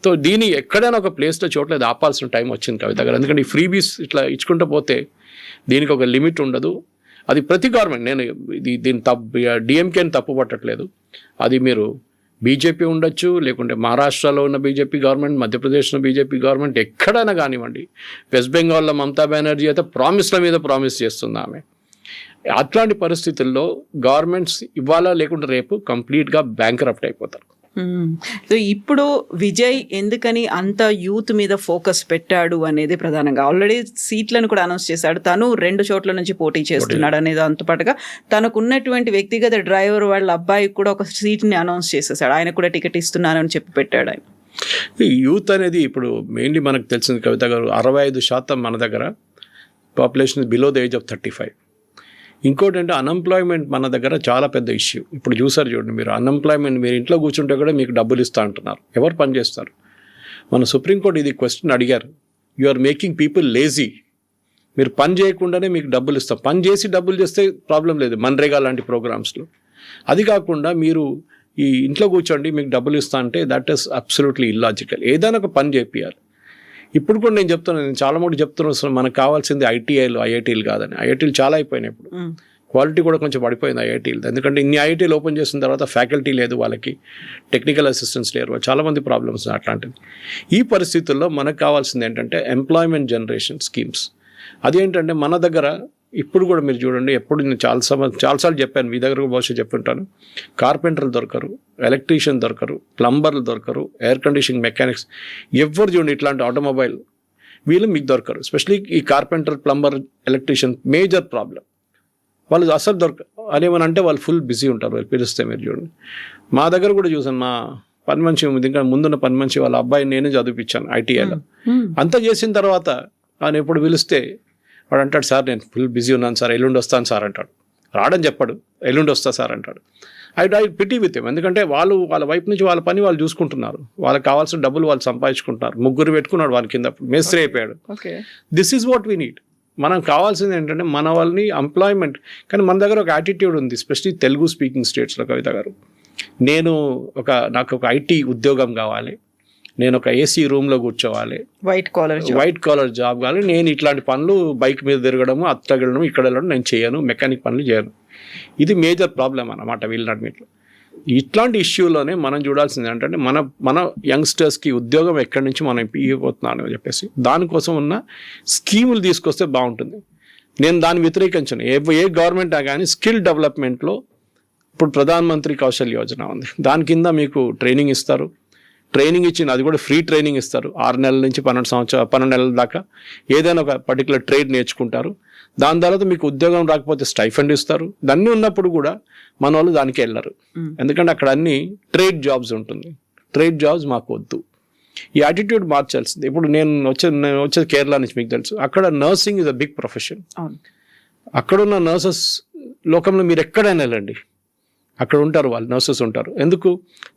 సో దీన్ని ఎక్కడైనా ఒక ప్లేస్లో చోట్లేదు ఆపాల్సిన టైం వచ్చింది కవిత గారు. ఎందుకంటే ఈ ఫ్రీబీస్ ఇట్లా ఇచ్చుకుంటూ పోతే దీనికి ఒక లిమిట్ ఉండదు. అది ప్రతి గవర్నమెంట్, నేను దీన్ని డిఎంకేని తప్పు పట్టట్లేదు. అది మీరు బీజేపీ ఉండొచ్చు, లేకుంటే మహారాష్ట్రలో ఉన్న బీజేపీ గవర్నమెంట్, మధ్యప్రదేశ్లో బీజేపీ గవర్నమెంట్, ఎక్కడైనా కానివ్వండి. వెస్ట్ బెంగాల్లో మమతా బెనర్జీ అయితే ప్రామిస్ల మీద ప్రామిస్ చేస్తుంది ఆమె. అట్లాంటి పరిస్థితుల్లో గవర్నమెంట్స్ ఇవాళ లేకుంటే రేపు కంప్లీట్గా బ్యాంక్రప్ట్ అయిపోతారు. సో ఇప్పుడు విజయ్ ఎందుకని అంత యూత్ మీద ఫోకస్ పెట్టాడు అనేది ప్రధానంగా. ఆల్రెడీ సీట్లను కూడా అనౌన్స్ చేశాడు. తను 2 చోట్ల నుంచి పోటీ చేస్తున్నాడు అనేది అంత పాటుగా తనకున్నటువంటి వ్యక్తిగత డ్రైవర్ వాళ్ళ అబ్బాయికి కూడా ఒక సీట్ని అనౌన్స్ చేసేసాడు. ఆయన కూడా టికెట్ ఇస్తున్నానని చెప్పి పెట్టాడు ఆయన. యూత్ అనేది ఇప్పుడు మెయిన్లీ మనకు తెలిసింది కవిత గారు, 65% మన దగ్గర population below the age of 35. ఇంకోటి అంటే అన్ఎంప్లాయ్మెంట్ మన దగ్గర చాలా పెద్ద ఇష్యూ. ఇప్పుడు చూసారు చూడండి మీరు, అన్ఎంప్లాయ్మెంట్ మీరు ఇంట్లో కూర్చుంటే కూడా మీకు డబ్బులు ఇస్తా అంటున్నారు. ఎవరు పని చేస్తారు? మన సుప్రీంకోర్టు ఇది క్వశ్చన్ అడిగారు, you are making people lazy. మీరు పని చేయకుండానే మీకు డబ్బులు ఇస్తాం. పని చేసి డబ్బులు చేస్తే ప్రాబ్లం లేదు మన్రేగా లాంటి ప్రోగ్రామ్స్లో. అది కాకుండా మీరు ఈ ఇంట్లో కూర్చోండి మీకు డబ్బులు ఇస్తా అంటే దట్ ఈస్ అబ్సల్యూట్లీ ఇల్లాజికల్. ఏదైనా ఒక పని చేపియాలి. ఇప్పుడు కూడా నేను చెప్తున్నాను, నేను చాలా మటుకు చెప్తున్నాను, మనకు కావాల్సింది ఐటీఐలు, ఐఐటీలు కాదని. ఐఐటీలు చాలా అయిపోయినాయి. ఇప్పుడు క్వాలిటీ కూడా కొంచెం పడిపోయింది ఐఐటీలు. ఎందుకంటే ఇన్ని ఐఐటీలు ఓపెన్ చేసిన తర్వాత ఫ్యాకల్టీ లేదు, వాళ్ళకి టెక్నికల్ అసిస్టెన్స్ లేరు, చాలామంది ప్రాబ్లమ్స్ అట్లాంటివి. ఈ పరిస్థితుల్లో మనకు కావాల్సింది ఏంటంటే ఎంప్లాయ్మెంట్ జనరేషన్ స్కీమ్స్. అదేంటంటే మన దగ్గర ఇప్పుడు కూడా మీరు చూడండి, ఎప్పుడు నేను చాలాసార్లు చెప్పాను, మీ దగ్గర బహుశా చెప్పుంటాను, కార్పెంటర్లు దొరకరు, ఎలక్ట్రీషియన్ దొరకరు, ప్లంబర్లు దొరకరు, ఎయిర్ కండిషనింగ్ మెకానిక్స్, ఎవరు చూడండి ఇట్లాంటి ఆటోమొబైల్ వీళ్ళు మీకు దొరకరు. ఎస్పెషలీ ఈ carpenter, plumber, electrician major problem. వాళ్ళు అసలు అదేమని అంటే వాళ్ళు ఫుల్ బిజీ ఉంటారు. వాళ్ళు పిలిస్తే మీరు చూడండి. మా దగ్గర కూడా చూసాను, మా పని మనిషి ఇంకా ముందున్న పని మనిషి వాళ్ళ అబ్బాయిని నేనే చదివిపించాను ఐటీఐలో. అంతా చేసిన తర్వాత ఆయన ఎప్పుడు పిలిస్తే వాడు అంటాడు, సార్ నేను ఫుల్ బిజీ ఉన్నాను సార్, ఎల్లుండి వస్తాను సార్ అంటాడు. రావడం చెప్పాడు, ఎల్లుండి వస్తా సార్ అంటాడు. I pity with him. ఎందుకంటే వాళ్ళ వైపు నుంచి వాళ్ళ పని వాళ్ళు చూసుకుంటున్నారు, వాళ్ళకి కావాల్సిన డబ్బులు వాళ్ళు సంపాదించుకుంటున్నారు. 3 పెట్టుకున్నాడు వాళ్ళ కింద, మేస్త్రి అయిపోయాడు. This is what we need. మనం కావాల్సింది ఏంటంటే మన వాళ్ళని ఎంప్లాయ్మెంట్. కానీ మన దగ్గర ఒక యాటిట్యూడ్ ఉంది, ఎస్పెషలీ తెలుగు స్పీకింగ్ స్టేట్స్లో కవిత గారు. నాకు ఒక ఐటీ ఉద్యోగం కావాలి, నేను ఒక ఏసీ రూమ్లో కూర్చోవాలి, వైట్ కాలర్ జాబ్ కావాలి, నేను ఇట్లాంటి పనులు బైక్ మీద తిరగడము, అత్తగడము, ఇక్కడ వెళ్ళడం నేను చేయను, మెకానిక్ పనులు చేయను. ఇది మేజర్ ప్రాబ్లం అన్నమాట వీళ్ళన్నింటిలో. ఇట్లాంటి ఇష్యూలోనే మనం చూడాల్సింది ఏంటంటే మన యంగ్స్టర్స్కి ఉద్యోగం ఎక్కడి నుంచి మనం ఇవ్వబోతున్నాను అని చెప్పేసి దానికోసం ఉన్న స్కీములు తీసుకొస్తే బాగుంటుంది. నేను దాన్ని వ్యతిరేకించను. ఏ గవర్నమెంట్ కానీ స్కిల్ డెవలప్మెంట్లో ఇప్పుడు ప్రధానమంత్రి కౌశల్ యోజన ఉంది, దాని కింద మీకు ట్రైనింగ్ ఇస్తారు. ట్రైనింగ్ ఇచ్చిన అది కూడా ఫ్రీ ట్రైనింగ్ ఇస్తారు. 6 నెలల నుంచి 12 నెలల దాకా ఏదైనా ఒక పర్టికులర్ ట్రేడ్ నేర్చుకుంటారు. దాని తర్వాత మీకు ఉద్యోగం రాకపోతే స్టైఫండ్ ఇస్తారు. దాన్ని ఉన్నప్పుడు కూడా మన వాళ్ళు దానికి వెళ్ళరు, ఎందుకంటే అక్కడ అన్ని ట్రేడ్ జాబ్స్ ఉంటుంది. ట్రేడ్ జాబ్స్ మాకు వద్దు. ఈ యాటిట్యూడ్ మార్చాల్సింది. ఇప్పుడు నేను వచ్చేది కేరళ నుంచి, మీకు తెలుసు, అక్కడ nursing is a big profession. అక్కడున్న నర్సెస్ లోకంలో మీరు ఎక్కడైనా వెళ్ళండి, అక్కడ ఉంటారు, వాళ్ళు నర్సెస్ ఉంటారు. ఎందుకు?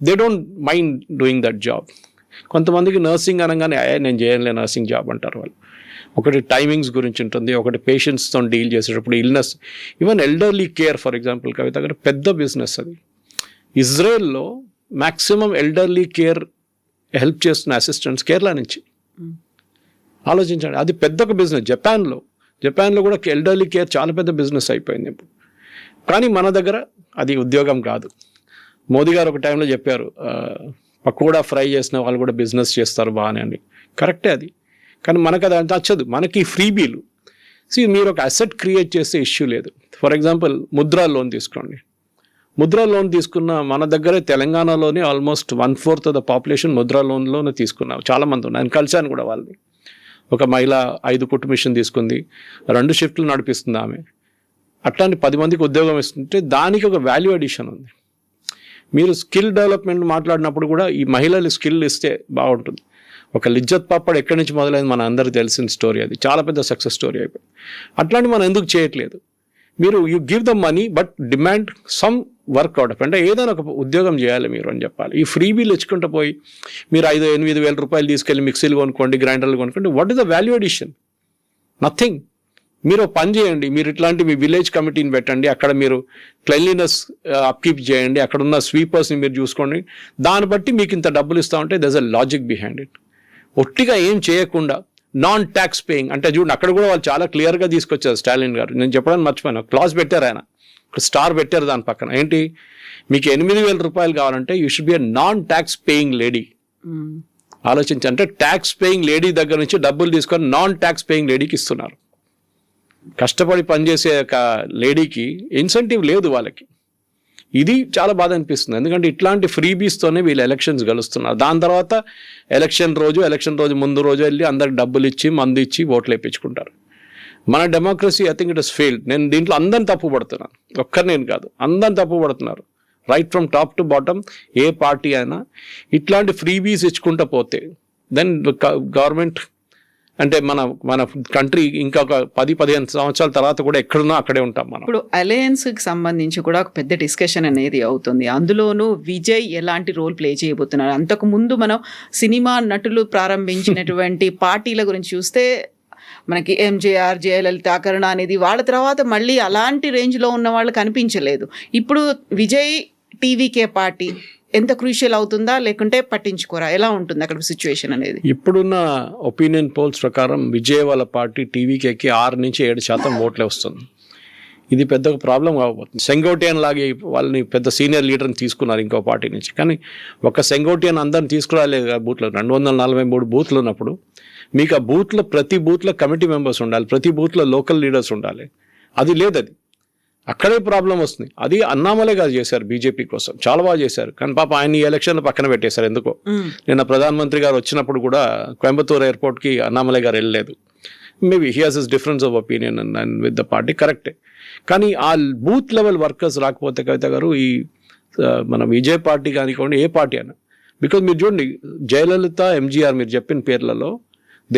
They don't mind doing that job. కొంతమందికి నర్సింగ్ అనగానే నేను చేయలే నర్సింగ్ జాబ్ అంటారు వాళ్ళు. ఒకటి టైమింగ్స్ గురించి ఉంటుంది, ఒకటి పేషెంట్స్తో డీల్ చేసేటప్పుడు illness, even elderly care for example Kavitha గారు పెద్ద బిజినెస్ అది. ఇజ్రాయెల్లో మ్యాక్సిమం ఎల్డర్లీ కేర్ హెల్ప్ చేస్తున్న అసిస్టెంట్స్ కేరళ నుంచి. ఆలోచించండి, అది పెద్ద ఒక బిజినెస్. జపాన్లో కూడా ఎల్డర్లీ కేర్ చాలా పెద్ద బిజినెస్ అయిపోయింది ఇప్పుడు. కానీ మన దగ్గర అది ఉద్యోగం కాదు. మోదీ గారు ఒక టైంలో చెప్పారు, పకోడా ఫ్రై చేసిన వాళ్ళు కూడా బిజినెస్ చేస్తారు బాగానే అని, కరెక్టే అది. కానీ మనకు అది నచ్చదు, మనకి ఫ్రీబీలు. మీరు ఒక అసెట్ క్రియేట్ చేస్తే ఇష్యూ లేదు. ఫర్ ఎగ్జాంపుల్ ముద్రా లోన్ తీసుకోండి. ముద్రా లోన్ తీసుకున్న మన దగ్గరే తెలంగాణలోనే almost 1/4 of the population Mudra లోన్లోనే తీసుకున్నాం. చాలామంది ఉన్నారు, నేను కలిశాను కూడా వాళ్ళని. ఒక మహిళ 5 కుట్టు మిషన్ తీసుకుంది, 2 షిఫ్ట్లు నడిపిస్తుంది ఆమె. అట్లాంటి 10 మందికి ఉద్యోగం ఇస్తుంటే దానికి ఒక వాల్యూ అడిషన్ ఉంది. మీరు స్కిల్ డెవలప్మెంట్ మాట్లాడినప్పుడు కూడా ఈ మహిళలు స్కిల్ ఇస్తే బాగుంటుంది. ఒక లిజ్జత్ పాపడ్ ఎక్కడి నుంచి మొదలైంది మన అందరికి తెలిసిన స్టోరీ, అది చాలా పెద్ద సక్సెస్ స్టోరీ అయిపోయింది. అట్లాంటి మనం ఎందుకు చేయట్లేదు? మీరు you give the money but demand some workout, అంటే ఏదైనా ఒక ఉద్యోగం చేయాలి మీరు అని చెప్పాలి. ఈ ఫ్రీ బిల్ ఇచ్చుకుంటూ పోయి మీరు 5-8 వేల రూపాయలు తీసుకెళ్ళి మిక్సీలు కొనుక్కోండి, గ్రైండర్లు కొనుక్కోండి, what is the value addition? Nothing. మీరు పని చేయండి, మీరు ఇట్లాంటి మీ విలేజ్ కమిటీని పెట్టండి, అక్కడ మీరు క్లెన్లీనెస్ అప్కీప్ చేయండి, అక్కడ ఉన్న స్వీపర్స్ని మీరు చూసుకోండి, దాన్ని బట్టి మీకు ఇంత డబ్బులు ఇస్తామంటే దర్స్ అ లాజిక్ బిహైండ్ ఇట్. ఒట్టిగా ఏం చేయకుండా నాన్ ట్యాక్స్ పేయింగ్ అంటే చూడండి, అక్కడ కూడా వాళ్ళు చాలా క్లియర్గా తీసుకొచ్చారు స్టాలిన్ గారు. నేను చెప్పడానికి మర్చిపోయాను, క్లాస్ పెట్టారు ఆయన, స్టార్ పెట్టారు దాని పక్కన. ఏంటి, మీకు 8,000 రూపాయలు కావాలంటే you should be a non tax paying lady. ఆలోచించి, అంటే ట్యాక్స్ పేయింగ్ లేడీ దగ్గర నుంచి డబ్బులు తీసుకొని నాన్ ట్యాక్స్ పేయింగ్ లేడీకి ఇస్తున్నారు. కష్టపడి పనిచేసే ఒక లేడీకి ఇన్సెంటివ్ లేదు వాళ్ళకి. ఇది చాలా బాధ అనిపిస్తుంది, ఎందుకంటే ఇట్లాంటి ఫ్రీబీస్తోనే వీళ్ళు ఎలక్షన్స్ గెలుస్తున్నారు. దాని తర్వాత ఎలక్షన్ రోజు ముందు రోజు వెళ్ళి అందరికి డబ్బులు ఇచ్చి మందు ఇచ్చి ఓట్లు వేయించుకుంటారు. మన democracy I think it is failed. నేను దీంట్లో అందరిని తప్పు పడుతున్నాను, ఒక్కరు నేను కాదు, అందరిని తప్పు పడుతున్నారు. Right from top to bottom A party అయినా ఇట్లాంటి ఫ్రీబీస్ ఇచ్చుకుంటూ పోతే దెన్ గవర్నమెంట్ అంటే మన కంట్రీ ఇంకొక 10-15 సంవత్సరాల తర్వాత కూడా ఎక్కడున్నా అక్కడే ఉంటాం మనం. ఇప్పుడు అలయన్స్కి సంబంధించి కూడా ఒక పెద్ద డిస్కషన్ అనేది అవుతుంది. అందులోనూ విజయ్ ఎలాంటి రోల్ ప్లే చేయబోతున్నారు? అంతకు ముందు మనం సినిమా నటులు ప్రారంభించినటువంటి పార్టీల గురించి చూస్తే మనకి ఎంజేఆర్, జయలలిత, కరుణ అనేది వాళ్ళ తర్వాత మళ్ళీ అలాంటి రేంజ్లో ఉన్న వాళ్ళు కనిపించలేదు. ఇప్పుడు విజయ్ టీవీకే పార్టీ ఎంత క్రూషియల్ అవుతుందా, లేకుంటే పట్టించుకోరా? ఎలా ఉంటుంది అక్కడ సిచ్యువేషన్ అనేది? ఇప్పుడున్న ఒపీనియన్ పోల్స్ ప్రకారం విజయ్ వాళ్ళ పార్టీ టీవీకేకి 6-7% ఓట్లే వస్తుంది. ఇది పెద్ద ప్రాబ్లం కాబోతుంది. సెంగోటియన్ లాగే వాళ్ళని పెద్ద సీనియర్ లీడర్ని తీసుకున్నారు ఇంకో పార్టీ నుంచి, కానీ ఒక సెంగోటియన్ అందరిని తీసుకురాలేదు. బూత్లో 243 బూత్లు ఉన్నప్పుడు మీకు ఆ బూత్లో ప్రతి బూత్లో కమిటీ మెంబర్స్ ఉండాలి, ప్రతి బూత్లో లోకల్ లీడర్స్ ఉండాలి. అది లేదు, అది అక్కడే ప్రాబ్లం వస్తుంది. అది అన్నామలై గారు చేశారు బీజేపీ కోసం, చాలా బాగా చేశారు. కానీ పాప ఆయన ఈ ఎలక్షన్లో పక్కన పెట్టేశారు ఎందుకో. నిన్న ప్రధానమంత్రి గారు వచ్చినప్పుడు కూడా కోయంబత్తూర్ ఎయిర్పోర్ట్కి అన్నామలై గారు వెళ్ళలేదు. Maybe he has his difference of opinion and with the party, కరెక్టే. కానీ ఆ బూత్ లెవెల్ వర్కర్స్ రాకపోతే కవిత గారు ఈ మన విజయ్ పార్టీ కానివ్వండి ఏ పార్టీ అయినా, బికాజ్ మీరు చూడండి జయలలిత, ఎంజీఆర్ మీరు చెప్పిన పేర్లలో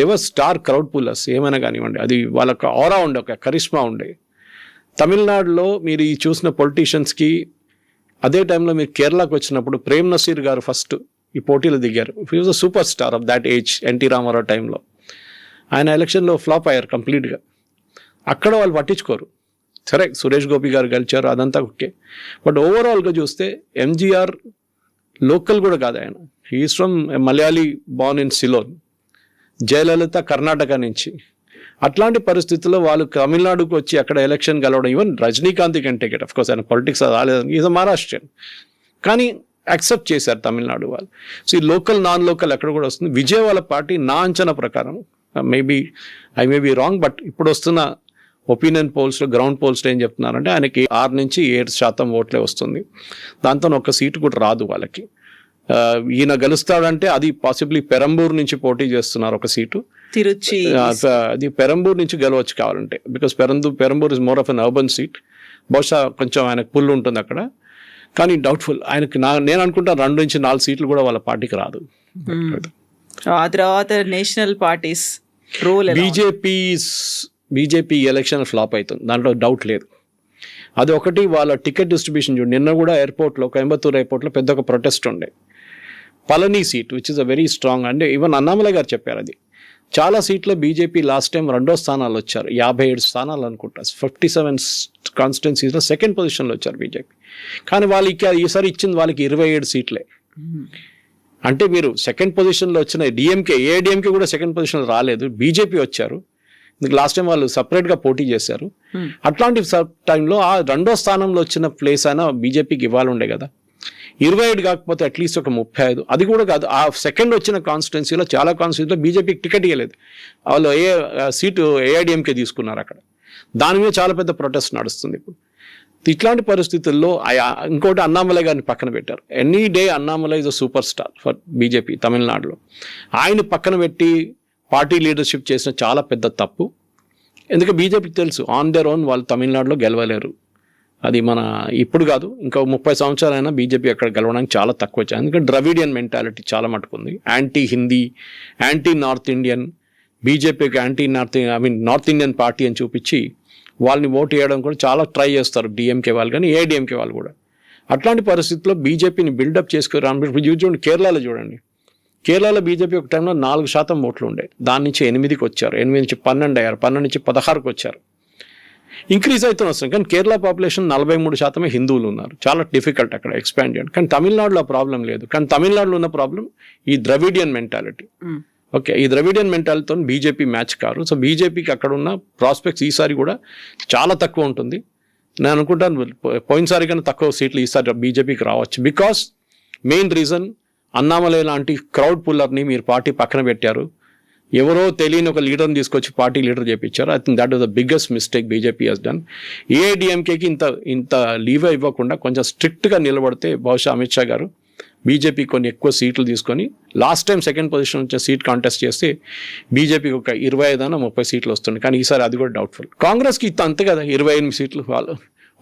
దేవర్ స్టార్ క్రౌడ్ పుల్లర్స్ ఏమైనా కానివ్వండి, అది వాళ్ళకి ఆరా ఉండే, ఒక కరిష్మా ఉండే. తమిళనాడులో మీరు ఈ చూసిన పొలిటీషియన్స్కి అదే టైంలో మీరు కేరళకు వచ్చినప్పుడు ప్రేమ్ నసీర్ గారు ఫస్ట్ ఈ పోటీలో దిగారు. He was a super star of that age. NT Rama Rao టైంలో ఆయన ఎలక్షన్లో ఫ్లాప్ అయ్యారు కంప్లీట్గా. అక్కడ వాళ్ళు పట్టించుకోరు. సరే సురేష్ గోపి గారు గెలిచారు, అదంతా ఓకే. బట్ ఓవరాల్గా చూస్తే ఎంజీఆర్ లోకల్ కూడా కాదు, ఆయన he is from Malayali born in Ceylon. Jayalalithaa Karnataka నుంచి. అట్లాంటి పరిస్థితుల్లో వాళ్ళు తమిళనాడుకు వచ్చి అక్కడ ఎలక్షన్ గెలవడం, even Rajinikanth can take it. Of course ఆయన పొలిటిక్స్ రాలేదు, ఈజ్ అ మహారాష్ట్రియన్, కానీ యాక్సెప్ట్ చేశారు తమిళనాడు వాళ్ళు. సో ఈ లోకల్ నాన్ లోకల్ ఎక్కడ కూడా వస్తుంది. విజయ్ వాళ్ళ పార్టీ నా అంచనా ప్రకారం, maybe I may be wrong, but ఇప్పుడు వస్తున్న ఒపీనియన్ పోల్స్లో, గ్రౌండ్ పోల్స్లో ఏం చెప్తున్నారంటే ఆయనకి 6-7% ఓట్లే వస్తుంది. దాంతో ఒక్క సీటు కూడా రాదు వాళ్ళకి. ఈయన గెలుస్తాడంటే అది పాసిబ్లీ పెరంబూర్ నుంచి పోటీ చేస్తున్నారు ఒక సీటు, తిరుచి. అది పెరంబూర్ నుంచి గెలవచ్చు కావాలంటే, because Perambur is more of an urban seat. బహుశా కొంచెం ఆయనకు పుల్ ఉంటుంది అక్కడ, కానీ డౌట్ఫుల్. ఆయనకి నేను అనుకుంటా 2-4 సీట్లు కూడా వాళ్ళ పార్టీకి రాదు. ఆ తర్వాత national parties role, BJP election flop అవుతుంది, దాంట్లో డౌట్ లేదు. అది ఒకటి. వాళ్ళ టికెట్ డిస్ట్రిబ్యూషన్ చూడండి, నిన్న కూడా ఎయిర్పోర్ట్లో, కోయంబత్తూర్ ఎయిర్పోర్ట్లో పెద్ద ఒక ప్రొటెస్ట్ ఉండే. Palani seat which is a very strong, అంటే ఈవెన్ అన్నామలై గారు చెప్పారు అది. చాలా సీట్లో బీజేపీ లాస్ట్ టైం 2వ స్థానాలు వచ్చారు, 57 స్థానాలు అనుకుంటా, 57 కాన్స్టిట్యున్సీస్లో 2nd పొజిషన్లో వచ్చారు బీజేపీ. కానీ వాళ్ళకి ఈసారి ఇచ్చింది వాళ్ళకి 27 సీట్లే. అంటే మీరు 2nd పొజిషన్లో వచ్చిన డిఎంకే, ఏఐడిఎంకే కూడా 2nd పొజిషన్లో రాలేదు, బీజేపీ వచ్చారు. లాస్ట్ టైం వాళ్ళు సపరేట్గా పోటీ చేశారు. అట్లాంటి టైంలో ఆ 2వ స్థానంలో వచ్చిన ప్లేస్ అయినా బీజేపీకి ఇవ్వాలి ఉండే కదా. 27 కాకపోతే అట్లీస్ట్ ఒక 35, అది కూడా కాదు. ఆ సెకండ్ వచ్చిన కాన్స్టిట్యున్సీలో చాలా కాన్స్టిట్యున్సీలో బీజేపీకి టికెట్ ఇవ్వలేదు. వాళ్ళు సీటు ఏఐడిఎంకే తీసుకున్నారు అక్కడ. దాని మీద చాలా పెద్ద ప్రొటెస్ట్ నడుస్తుంది ఇప్పుడు. ఇట్లాంటి పరిస్థితుల్లో ఇంకోటి అన్నామలై గారిని పక్కన పెట్టారు. Any day Annamalai is a super star for BJP తమిళనాడులో. ఆయన పక్కన పెట్టి పార్టీ లీడర్షిప్ చేసిన చాలా పెద్ద తప్పు. ఎందుకంటే బీజేపీకి తెలుసు ఆన్ దేర్ ఓన్ వాళ్ళు తమిళనాడులో గెలవలేరు. అది మన ఇప్పుడు కాదు, ఇంకా 30 సంవత్సరాలైనా బీజేపీ అక్కడ గెలవడానికి చాలా తక్కువ వచ్చాయి. ఎందుకంటే ద్రవిడియన్ మెంటాలిటీ చాలా మటుకుంది. Anti Hindi, anti north Indian, బీజేపీకి యాంటీ నార్త్ ఇండియన్ పార్టీ అని చూపించి వాళ్ళని ఓటు వేయడం కూడా చాలా ట్రై చేస్తారు డిఎంకే వాళ్ళు కానీ ఏఐడిఎంకే వాళ్ళు కూడా. అట్లాంటి పరిస్థితుల్లో బీజేపీని బిల్డప్ చేసుకురాను. ఇప్పుడు చూడండి కేరళలో చూడండి, కేరళలో బీజేపీ ఒక టైంలో 4% ఓట్లు ఉండే, దాని నుంచి 8కి వచ్చారు, 8 నుంచి 12 అయ్యారు, 12 నుంచి 16కి వచ్చారు. ఇంక్రీజ్ అవుతూ వస్తుంది. కానీ కేరళ పాపులేషన్ 43% హిందువులు ఉన్నారు. చాలా డిఫికల్ట్ అక్కడ ఎక్స్పాండ్ చేయడం. కానీ తమిళనాడులో ఆ ప్రాబ్లం లేదు. కానీ తమిళనాడులో ఉన్న ప్రాబ్లం ఈ ద్రవిడియన్ మెంటాలిటీ. ఓకే, ఈ ద్రవిడియన్ మెంటాలిటీతో బీజేపీ మ్యాచ్ కారు. సో బీజేపీకి అక్కడ ఉన్న ప్రాస్పెక్ట్స్ ఈసారి కూడా చాలా తక్కువ ఉంటుంది. నేను అనుకుంటాను పోయినసారి కన్నా తక్కువ సీట్లు ఈసారి బీజేపీకి రావచ్చు. బికాస్ మెయిన్ రీజన్ అన్నామలై లాంటి క్రౌడ్ పుల్లర్ని మీరు పార్టీ పక్కన పెట్టారు. ఎవరో తెలియని ఒక లీడర్ని తీసుకొచ్చి పార్టీ లీడర్ చేయించారు. I think that was the biggest mistake BJP has done. ఏఐడిఎంకేకి ఇంత లీవ్ ఇవ్వకుండా కొంచెం స్ట్రిక్ట్గా నిలబడితే బహుశా అమిత్ షా గారు బీజేపీ కొన్ని ఎక్కువ సీట్లు తీసుకొని లాస్ట్ టైం సెకండ్ పొజిషన్ వచ్చే సీట్ కాంటెస్ట్ చేస్తే బీజేపీకి ఒక 25-30 సీట్లు వస్తుంది. కానీ ఈసారి అది కూడా డౌట్ఫుల్. కాంగ్రెస్కి అంతే కదా, 28 సీట్లు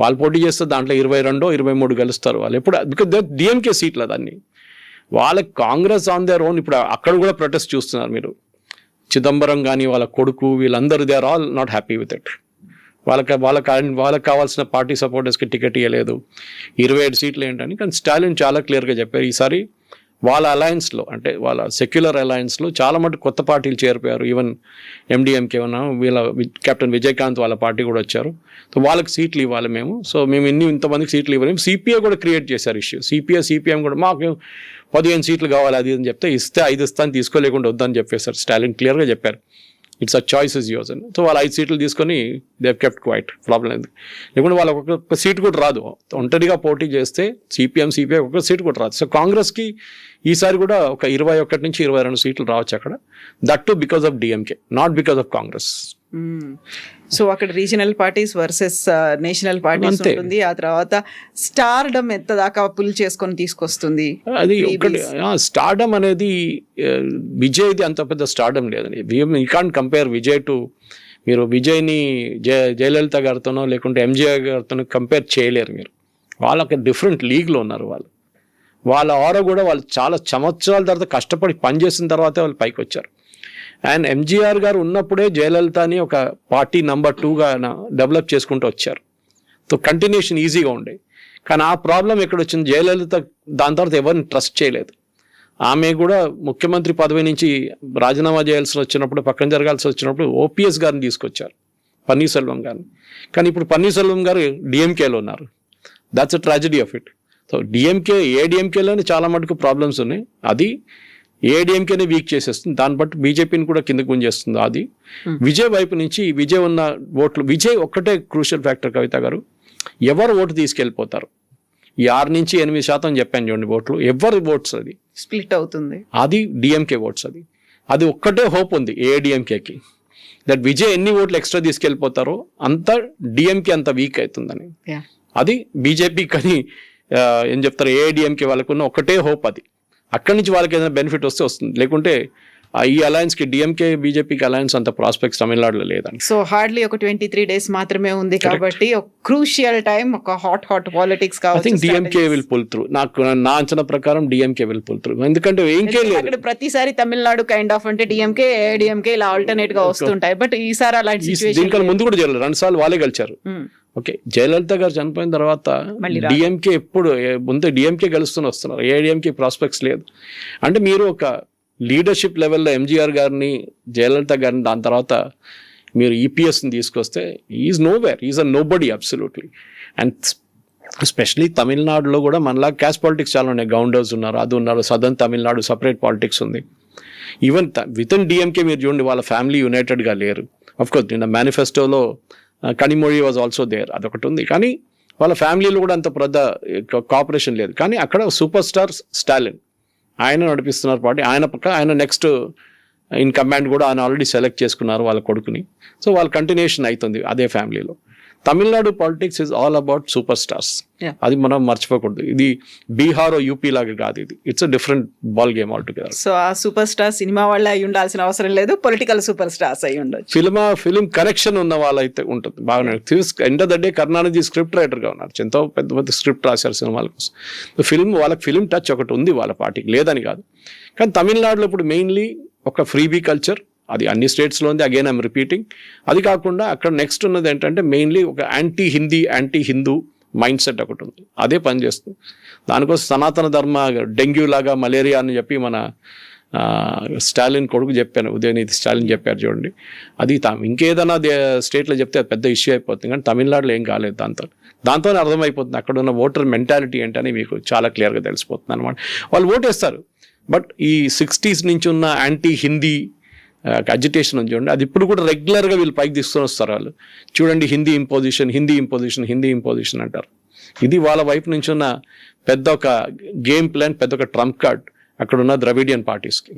వాళ్ళు పోటీ చేస్తే దాంట్లో 22-23 గెలుస్తారు వాళ్ళు. ఎప్పుడు బికాజ్ డిఎంకే సీట్లు అదన్నీ వాళ్ళకి. కాంగ్రెస్ ఆన్ దేర్ ఓన్ ఇప్పుడు అక్కడ కూడా ప్రొటెస్ట్ చూస్తున్నారు మీరు. చిదంబరం కానీ వాళ్ళ కొడుకు వీళ్ళందరూ they are all not happy with it. వాళ్ళకి కావాల్సిన పార్టీ సపోర్టర్స్కి టికెట్ ఇవ్వలేదు. 27 సీట్లు ఏంటని. కానీ స్టాలిన్ చాలా క్లియర్గా చెప్పారు ఈసారి వాళ్ళ అలయన్స్లో, అంటే వాళ్ళ సెక్యులర్ అలయన్స్లో చాలా మటుకు కొత్త పార్టీలు చేరిపోయారు. ఈవెన్ ఎండిఎంకే ఉన్నా వీళ్ళ కెప్టెన్ విజయకాంత్ వాళ్ళ పార్టీ కూడా వచ్చారు. సో వాళ్ళకి సీట్లు ఇవ్వాలి మేము. సో మేము ఇంతమందికి సీట్లు ఇవ్వలేము. సిపిఐ కూడా క్రియేట్ చేశారు ఇష్యూ. సిపిఎం కూడా మాకు 15 సీట్లు కావాలి అది అని చెప్తే 5 ఇస్తాను తీసుకోలేకుండా వద్దని చెప్పేశారు. స్టాలిన్ క్లియర్గా చెప్పారు it's a choice is yours అని. సో వాళ్ళు 5 సీట్లు తీసుకొని దే కెప్ట్ క్వైట్. ప్రాబ్లం లేదు. లేకుంటే వాళ్ళకి ఒక సీట్ కూడా రాదు. ఒంటరిగా పోటీ చేస్తే సిపిఐ ఒక సీట్ కూడా రాదు. సో కాంగ్రెస్కి ఈసారి కూడా ఒక 21 నుంచి 22 సీట్లు రావచ్చు అక్కడ. That too because of DMK, not because of Congress. So అక్కడ regional parties versus national parties ఉంటుంది. ఆ తర్వాత స్టార్డమ్ ఎంత దాకా పుల్ చేసుకొని తీసుకొస్తుంది అది ఒకటి. స్టార్డమ్ అనేది విజయ్ది అంత పెద్ద స్టార్డమ్ లేదని. You can't compare Vijay to, మీరు విజయ్ని జయలలిత గారితోనో లేకుంటే ఎంజీఆర్ గారితోనో కంపేర్ చేయలేరు మీరు. వాళ్ళకి డిఫరెంట్ లీగ్లో ఉన్నారు వాళ్ళు. వాళ్ళ ఆరో కూడా వాళ్ళు చాలా సంవత్సరాల తర్వాత కష్టపడి పనిచేసిన తర్వాతే వాళ్ళు పైకి వచ్చారు. అండ్ ఎంజీఆర్ గారు ఉన్నప్పుడే జయలలితని ఒక పార్టీ నెంబర్ 2గా డెవలప్ చేసుకుంటూ వచ్చారు. సో కంటిన్యూషన్ ఈజీగా ఉండే. కానీ ఆ ప్రాబ్లం ఎక్కడ వచ్చింది, జయలలిత దాని తర్వాత ఎవరిని ట్రస్ట్ చేయలేదు. ఆమె కూడా ముఖ్యమంత్రి పదవి నుంచి రాజీనామా చేయాల్సి వచ్చినప్పుడు, పక్కన జరగాల్సి వచ్చినప్పుడు ఓపీఎస్ గారిని తీసుకొచ్చారు, పన్నీర్సెల్వం గారిని. కానీ ఇప్పుడు పన్నీర్సెల్వం గారు డిఎంకేలో ఉన్నారు. That's a tragedy of it. So ఏడిఎంకేలోనే చాలా మటుకు ప్రాబ్లమ్స్ ఉన్నాయి. అది ఏఐడిఎంకేనే వీక్ చేసేస్తుంది. దాన్ని బట్టి బీజేపీని కూడా కిందకు గుంజేస్తుంది. అది విజయ్ వైపు నుంచి విజయ్ ఉన్న ఓట్లు, విజయ్ ఒక్కటే క్రూషియల్ ఫ్యాక్టర్ కవిత గారు. ఎవరు ఓటు తీసుకెళ్ళిపోతారు, ఈ 6 నుంచి 8% చెప్పాను చూడండి ఓట్లు, ఎవరి ఓట్స్ అది స్ప్లిట్ అవుతుంది, అది డిఎంకే ఓట్స్. అది ఒక్కటే హోప్ ఉంది ఏఐడిఎంకేకి, దట్ విజయ్ ఎన్ని ఓట్లు ఎక్స్ట్రా తీసుకెళ్ళిపోతారో అంత డిఎంకే అంత వీక్ అవుతుందని. అది బీజేపీ కానీ ఏం చెప్తారు ఏఐడిఎంకే వాళ్ళకున్న ఒకటే హోప్. అది అక్కడి నుంచి వాళ్ళకి ఏదైనా బెనిఫిట్ వస్తే వస్తుంది. లేకుంటే ఈ అలయన్స్కి డిఎంకే బీజేపీకి అలయన్స్ అంత ప్రాస్పెక్ట్స్ తమిళనాడులో లేదండి. సో హార్డ్లీ ఒక 23 days మాత్రమే ఉంది కాబట్టి ఒక క్రూషియల్ టైం, ఒక హాట్ పాలిటిక్స్ కావచ్చు. I think DMK will pull through. నా అంచనా ప్రకారం డిఎంకే విల్ పుల్ త్రూ. ఎందుకంటే అక్కడ ప్రతిసారి తమిళనాడు కైండ్ ఆఫ్ అంటే డిఎంకే ఏఐడిఎంకే ఇలా ఆల్టర్నేట్ గా వస్తుంటాయి. బట్ ఈసారి అలాంటి సిచువేషన్ దీనికన్నా ముందు కూడా జరగలేదు, 2 సార్లు వాళ్ళే గెలిచారు. ఓకే, జయలలిత గారు చనిపోయిన తర్వాత డిఎంకే ఎప్పుడు ముందే డిఎంకే గెలుస్తూనే వస్తున్నారు. ఏఐడిఎంకే ప్రాస్పెక్ట్స్ లేదు. అంటే మీరు ఒక లీడర్షిప్ లెవెల్లో ఎంజీఆర్ గారిని, జయలలిత గారిని, దాని తర్వాత మీరు ఈపీఎస్ని తీసుకొస్తే is nowhere, is a nobody absolutely. And especially తమిళనాడులో కూడా మనలా క్యాస్ట్ పాలిటిక్స్ చాలా ఉన్నాయి. గౌండర్స్ ఉన్నారు, అది ఉన్నారు. సదర్న్ తమిళనాడు సపరేట్ పాలిటిక్స్ ఉంది. ఈవెన్ విత్ ఇన్ డిఎంకే మీరు చూడండి, వాళ్ళ ఫ్యామిలీ యునైటెడ్గా లేరు. అఫ్కోర్స్ నిన్న మేనిఫెస్టోలో కనిమొഴി వాజ్ ఆల్సో దేర్, అదొకటి ఉంది. కానీ వాళ్ళ ఫ్యామిలీలో కూడా అంత పెద్ద కోఆపరేషన్ లేదు. కానీ అక్కడ సూపర్ స్టార్ స్టాలిన్ ఆయన నడిపిస్తున్నారు పార్టీ. ఆయన నెక్స్ట్ ఇన్ కమాండ్ కూడా ఆయన ఆల్రెడీ సెలెక్ట్ చేసుకున్నారు వాళ్ళ కొడుకుని. సో వాళ్ళ కంటిన్యూషన్ అవుతుంది అదే ఫ్యామిలీలో. Tamil Nadu politics is all about super stars. Yeah. అది మనం మర్చిపోకూడదు. ఇది బీహార్ యూపీ లాగా కాదు, ఇది it's a different ball game all together. So ఆ సూపర్ స్టార్ సినిమా వాళ్ళే అయి ఉండాల్సిన అవసరం లేదు, పొలిటికల్ సూపర్ స్టార్స్ అయి ఉండొచ్చు. ఫిలిం కనెక్షన్ ఉన్న వాళ్ళైతే ఉంటుంది బాగా. End of the day Karunanidhi script రైటర్గా ఉన్నారు, ఎంతో పెద్ద పెద్ద స్క్రిప్ట్ రాశారు సినిమాల కోసం. వాళ్ళకి ఫిలిం టచ్ ఒకటి ఉంది వాళ్ళ పార్టీకి, లేదని కాదు. కానీ తమిళనాడులో ఇప్పుడు మెయిన్లీ ఒక ఫ్రీబీ కల్చర్, అది అన్ని స్టేట్స్లో ఉంది. Again I'm repeating. అది కాకుండా అక్కడ నెక్స్ట్ ఉన్నది ఏంటంటే మెయిన్లీ ఒక యాంటీ హిందూ మైండ్ సెట్ ఒకటి ఉంది, అదే పనిచేస్తుంది. దానికోసం సనాతన ధర్మ డెంగ్యూ లాగా మలేరియా అని చెప్పి మన స్టాలిన్ కొడుకు చెప్పాను, ఉదయనిధి స్టాలిన్ చెప్పారు చూడండి. అది ఇంకేదైనా స్టేట్లో చెప్తే అది పెద్ద ఇష్యూ అయిపోతుంది. కానీ తమిళనాడులో ఏం కాలేదు. దాంతోనే అర్థమైపోతుంది అక్కడ ఉన్న ఓటర్ మెంటాలిటీ ఏంటని మీకు చాలా క్లియర్గా తెలిసిపోతుంది అనమాట. వాళ్ళు ఓటేస్తారు, బట్ ఈ 60s నుంచి ఉన్న యాంటీ హిందీ అజిటేషన్ ఉంది చూడండి, అది ఇప్పుడు కూడా రెగ్యులర్గా వీళ్ళు పైకి తీసుకొని వస్తారు. వాళ్ళు చూడండి హిందీ ఇంపోజిషన్ అంటారు. ఇది వాళ్ళ వైపు నుంచి ఉన్న పెద్ద ఒక గేమ్ ప్లాన్, పెద్ద ఒక ట్రంప్ కార్డ్ అక్కడ ఉన్న ద్రవిడియన్ పార్టీస్కి.